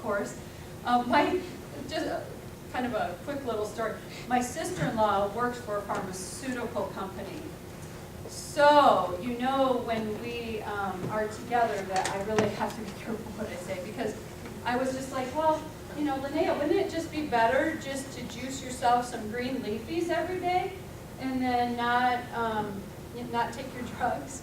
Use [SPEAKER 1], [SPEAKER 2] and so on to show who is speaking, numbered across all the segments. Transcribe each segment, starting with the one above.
[SPEAKER 1] course. Just kind of a quick little story. My sister-in-law works for a pharmaceutical company. So, you know, when we are together that I really have to be careful what I say, because I was just like, well, you know, Linnea, wouldn't it just be better just to juice yourself some green leafies every day and then not take your drugs?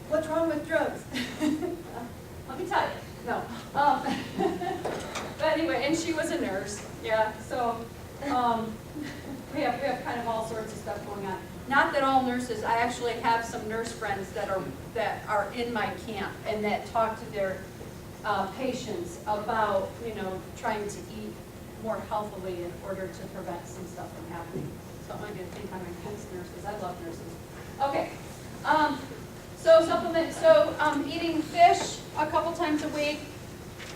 [SPEAKER 1] What's wrong with drugs? Let me tell you. No. But anyway, and she was a nurse. Yeah. So we have kind of all sorts of stuff going on. Not that all nurses. I actually have some nurse friends that are in my camp and that talk to their patients about, you know, trying to eat more healthily in order to prevent some stuff from happening. So I'm going to think I'm against nurses. I love nurses. Okay. So supplement. So eating fish a couple times a week.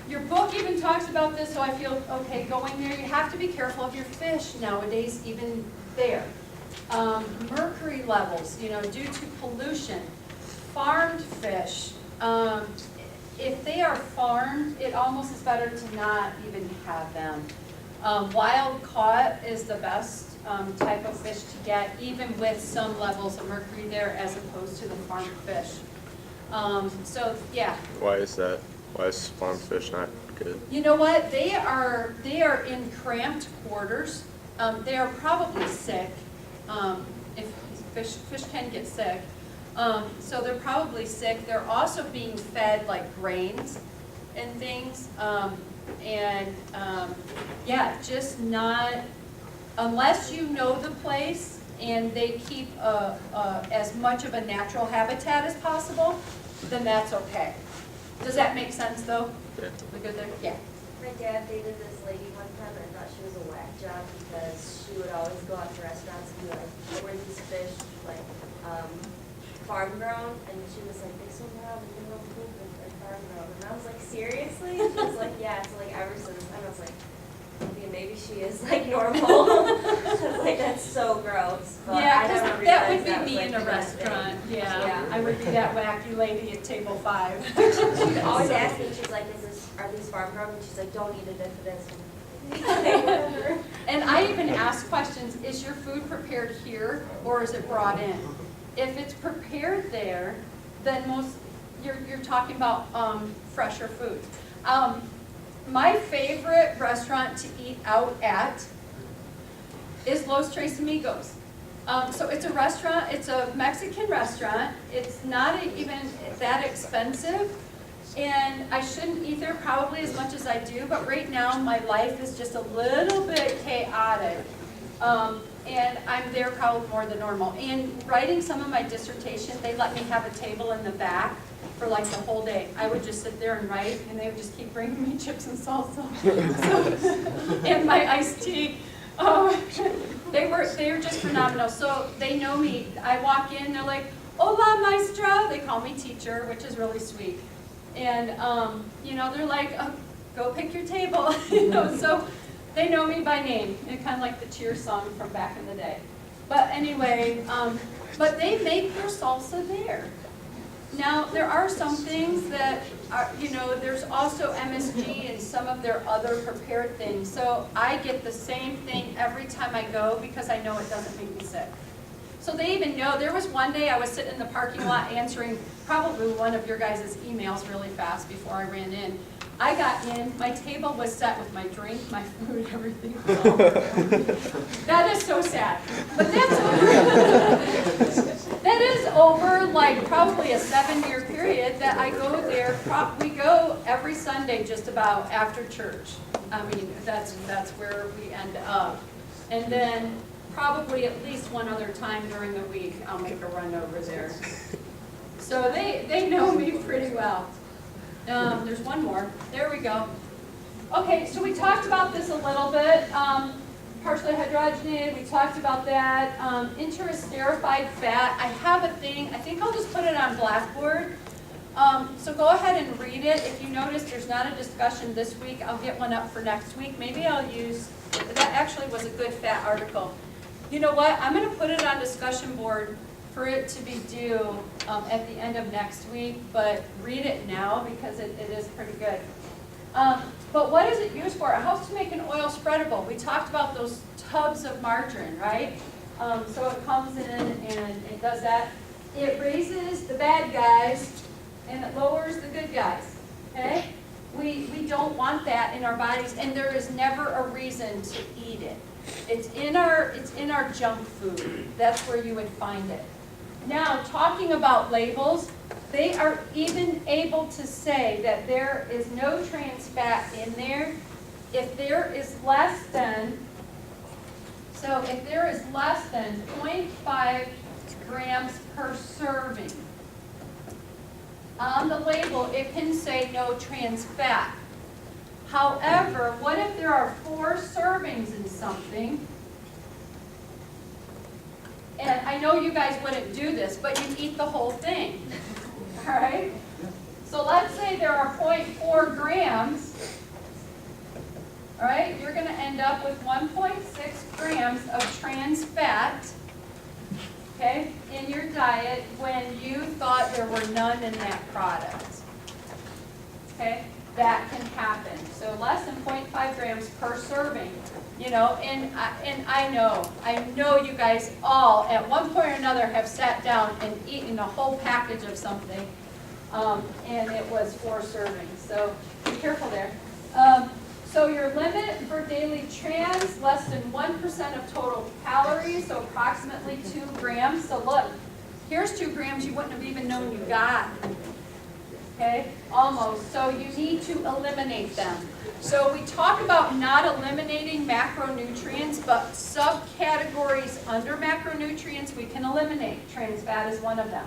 [SPEAKER 1] Your book even talks about this, so I feel okay going there. You have to be careful of your fish nowadays, even there. Mercury levels, you know, due to pollution. Farmed fish. If they are farmed, it almost is better to not even have them. Wild caught is the best type of fish to get, even with some levels of mercury there, as opposed to the farmed fish. So yeah.
[SPEAKER 2] Why is that? Why is farmed fish not good?
[SPEAKER 1] You know what? They are in cramped quarters. They are probably sick. If fish can get sick. So they're probably sick. They're also being fed like grains and things. Yeah, just not, unless you know the place and they keep as much of a natural habitat as possible, then that's okay. Does that make sense though?
[SPEAKER 2] Yeah.
[SPEAKER 1] We good there? Yeah.
[SPEAKER 3] My dad dated this lady one time and I thought she was a whack job because she would always go out to restaurants and be like, where are these fish, like, farm grown? And she was like, they sold out and they don't poop and they're farm grown. And I was like, seriously? And she was like, yeah, it's like ever since. And I was like, okay, maybe she is like normal. I was like, that's so gross. But
[SPEAKER 1] Yeah,
[SPEAKER 3] I never
[SPEAKER 1] because that would
[SPEAKER 3] realized
[SPEAKER 1] be me
[SPEAKER 3] was,
[SPEAKER 1] in
[SPEAKER 3] like,
[SPEAKER 1] a
[SPEAKER 3] the
[SPEAKER 1] restaurant.
[SPEAKER 3] thing.
[SPEAKER 1] Yeah, I would be that wacky lady at table 5.
[SPEAKER 3] She'd always ask me, she's like, are these farm grown? And she's like, don't eat it if it is. Okay, whatever.
[SPEAKER 1] And I even ask questions, is your food prepared here or is it brought in? If it's prepared there, then you're talking about fresher food. My favorite restaurant to eat out at is Los Tres Amigos. So it's a restaurant, it's a Mexican restaurant. It's not even that expensive. And I shouldn't eat there probably as much as I do, but right now my life is just a little bit chaotic. And I'm there probably more than normal. And writing some of my dissertation, they let me have a table in the back for like the whole day. I would just sit there and write, and they would just keep bringing me chips and salsa. And my iced tea. They were just phenomenal. So they know me. I walk in, they're like, "Hola, maestra." They call me teacher, which is really sweet. And you know, they're like, oh, "Go pick your table." You know, so they know me by name. It's kind of like the cheer song from back in the day. But anyway, but they make their salsa there. Now, there are some things that are, you know, there's also MSG in some of their other prepared things. So I get the same thing every time I go because I know it doesn't make me sick. So they even know. There was one day I was sitting in the parking lot answering probably one of your guys' emails really fast before I ran in. I got in, my table was set with my drink, my food, everything was all there. That is so sad. But that's over. That is over like probably a 7-year period that I go there. We go every Sunday just about after church. I mean, that's where we end up. And then probably at least one other time during the week, I'll make a run over there. So they know me pretty well. There's one more. There we go. Okay, so we talked about this a little bit. Partially hydrogenated, we talked about that. Interesterified fat. I have a thing. I think I'll just put it on Blackboard. So go ahead and read it. If you notice there's not a discussion this week, I'll get one up for next week. Maybe I'll use, that actually was a good fat article. You know what? I'm going to put it on discussion board for it to be due at the end of next week, but read it now because it is pretty good. But what is it used for? It helps to make an oil spreadable. We talked about those tubs of margarine, right? So it comes in and it does that. It raises the bad guys and it lowers the good guys, okay? We don't want that in our bodies, and there is never a reason to eat it. It's in our junk food. That's where you would find it. Now, talking about labels, they are even able to say that there is no trans fat in there if there is less than, so if there is less than 0.5 grams per serving. On the label, it can say no trans fat. However, what if there are 4 servings in something? And I know you guys wouldn't do this, but you eat the whole thing, all right? So let's say there are 0.4 grams, all right? You're going to end up with 1.6 grams of trans fat, okay, in your diet when you thought there were none in that product, okay? That can happen. So less than 0.5 grams per serving. You know, and I know you guys all at one point or another have sat down and eaten a whole package of something, and it was 4 servings. So be careful there. So your limit for daily trans, less than 1% of total calories, so approximately 2 grams. So look, here's 2 grams you wouldn't have even known you got. Okay, almost. So you need to eliminate them. So we talk about not eliminating macronutrients, but subcategories under macronutrients we can eliminate. Trans fat is one of them.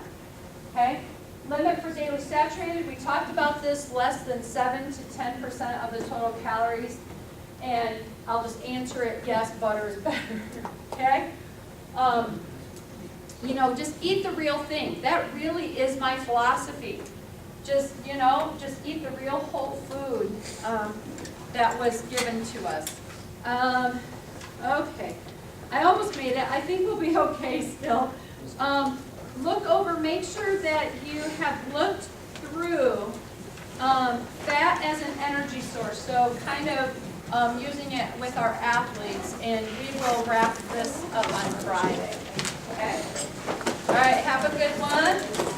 [SPEAKER 1] Okay? Limit for daily saturated, we talked about this, less than 7 to 10% of the total calories. And I'll just answer it, yes, butter is better. Okay? You know, just eat the real thing. That really is my philosophy. Just, you know, just eat the real whole food that was given to us. Okay, I almost made it. I think we'll be okay still. Look over, make sure that you have looked through fat as an energy source. So kind of using it with our athletes, and we will wrap this up on Friday. Okay. All right, have a good one.